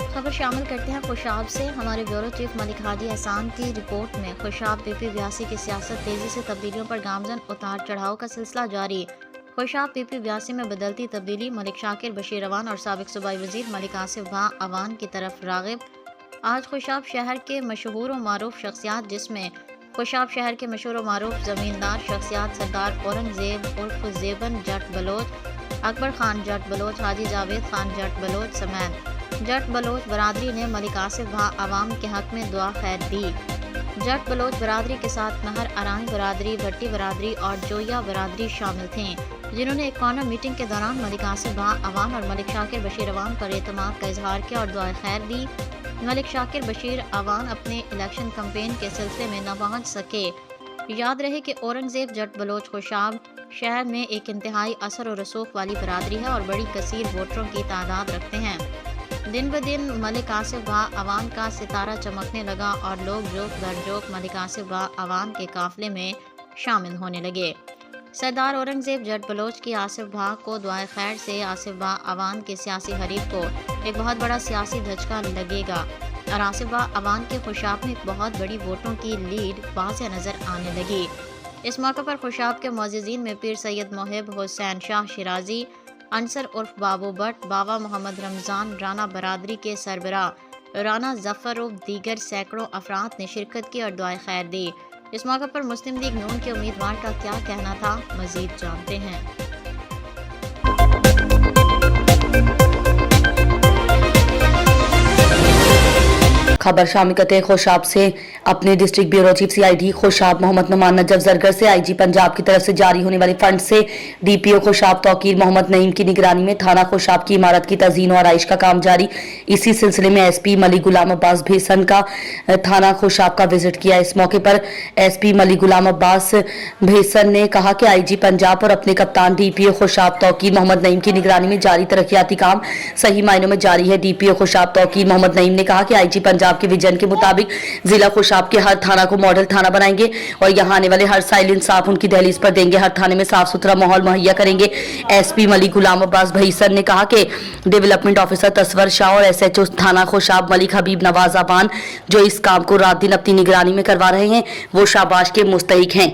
खबर शामिल करते हैं खुशाब से। हमारे ब्यूरो चीफ मलिक हाजी एहसान की रिपोर्ट में खुशाब PP82 की सियासत तेजी से तब्दीलियों पर गामजन उतार चढ़ाव का सिलसिला जारी। खुशाब PP82 में बदलती तब्दीली, मलिक शाकिर बशीर अवान और साबिक सूबाई वजीर मलिक आसिफ भा अवान की तरफ रागिब। आज खुशाब शहर के मशहूर व मारूफ शख्सियात, जिसमें खुशाब शहर के मशहूर व मारूफ ज़मींदार शख्सियात सरदार औरंगजेब उर्फ ज़ेबन जट बलोच, अकबर खान जट बलोच, हाजी जावेद खान जट बलोच समेत जट बलोच बरादरी ने मलिक आसिफ भा अवाम के हक में दुआ खैर दी। जट बलोच बरादरी के साथ नहर अराई बरादरी, भट्टी बरादरी और जोया बरादरी शामिल थे, जिन्होंने एक कॉर्नर मीटिंग के दौरान मलिक आसिफ भा अवान और मलिक शाकिर बशीर अवान पर एतमाद का इजहार किया और दुआ खैर दी। मलिक शाकिर बशीर अवान अपने इलेक्शन कैंपेन के सिलसिले में न पहुंच सके। याद रहे कि औरंगजेब जट बलोच खुशाब शहर में एक इंतहाई असर और रसूख वाली बरादरी है और बड़ी कसीर वोटरों की तादाद रखते हैं। दिन ब दिन मलिक आसिफ भा अवान का सितारा चमकने लगा और लोग जोक दर जोक मलिक आसिफ भा अवान के काफिले में शामिल होने लगे। सरदार औरंगजेब जट बलोच की आसिफ भा को दुआए खैर से आसिफ भा अवान के सियासी हरीफ को एक बहुत बड़ा सियासी धचका लगेगा और आसिफ भा अवान के खुशाब में एक बहुत बड़ी वोटों की लीड वाज़ेह नज़र आने लगी। इस मौके पर खुशाब के मुअज़्ज़िज़ीन में पीर सैयद मोहिब हुसैन शाह शिराजी, अंसर उर्फ बाबू भट्ट, बाबा मोहम्मद रमज़ान, राना बरादरी के सरबराह राना जफ़र और दीगर सैकड़ों अफराद ने शिरकत की और दुआए खैर दी। इस मौके पर मुस्लिम लीग नून के उम्मीदवार का क्या कहना था, मज़ीद जानते हैं। खबर शामिल करते हैं खुशाब से। अपने district bureau chief CID Khushab Mohammad Numan Najaf Zargar से IG पंजाब की तरफ से जारी होने वाले फंड से DPO खुशाब तौकीर मोहम्मद नईम की निगरानी में थाना खुशाब की इमारत की तज़ीन और आराइश का काम जारी। इसी सिलसिले में SP मलिक गुलाम अब्बास भेसन का थाना खुशाब का विजिट किया। इस मौके पर SP मलिक गुलाम अब्बास भेसन ने कहा कि IG पंजाब और अपने कप्तान DPO खुशाब तौकीर मोहम्मद नईम की निगरानी में जारी तरक्याती काम सही मायनों में जारी है। DPO खुशाब तौकीर मोहम्मद नईम ने कहा कि IG पंजाब के विजन के मुताबिक जिला खुशाब के हर थाना को मॉडल थाना बनाएंगे और यहाँ आने वाले हर साइल इंसाफ उनकी दहलीज पर देंगे। हर थाने में साफ सुथरा माहौल मुहैया करेंगे। SP मलिक गुलाम अब्बास भईसर ने कहा कि डेवलपमेंट ऑफिसर तस्वर शाह और SHO थाना खुशाब मलिक हबीब नवाज अबान जो इस काम को रात दिन अपनी निगरानी में करवा रहे हैं, वो शाबाश के मुस्तहिक हैं।